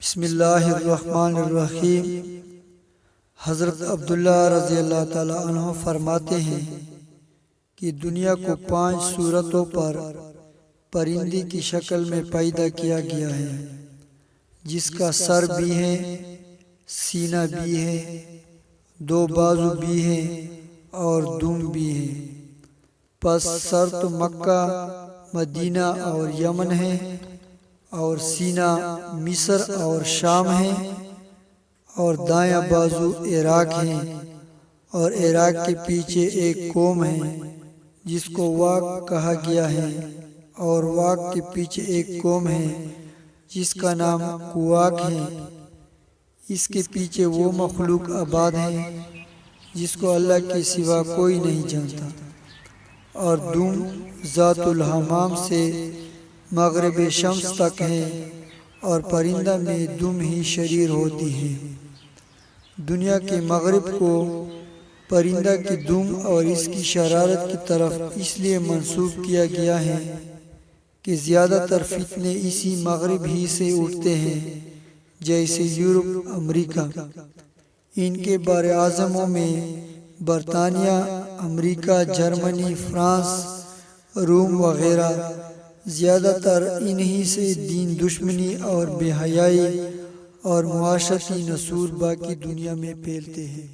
بسم اللہ الرحمن الرحیم۔ حضرت عبداللہ رضی اللہ تعالیٰ عنہ فرماتے ہیں کہ دنیا کو 5 صورتوں پر پرندے کی شکل میں پیدا کیا گیا ہے، جس کا سر بھی ہے، سینہ بھی ہے، 2 بازو بھی ہیں اور دم بھی ہے۔ پس سر تو مکہ، مدینہ اور یمن ہے، اور سینہ مصر اور شام ہے، اور دایاں بازو عراق ہے، اور عراق کے پیچھے ایک قوم ہے جس کو واق کہا گیا ہے، اور واق کے پیچھے ایک قوم ہے جس کا نام قواق ہے۔ اس کے پیچھے وہ مخلوق آباد ہے جس کو اللہ کے سوا کوئی نہیں جانتا، اور دم ذات الحمام سے مغرب شمس تک ہے، اور پرندہ میں دم ہی شریر ہوتی ہے۔ دنیا کے مغرب کو پرندہ کی دم اور اس کی شرارت کی طرف اس لیے منسوب کیا گیا ہے کہ زیادہ تر فتنے اسی مغرب ہی سے اٹھتے ہیں، جیسے یورپ، امریکہ۔ ان کے بر اعظموں میں برطانیہ، امریکہ، جرمنی، فرانس، روم وغیرہ، زیادہ تر انہی سے دین دشمنی اور بے حیائی اور معاشرتی نسور باقی دنیا میں پھیلتے ہیں۔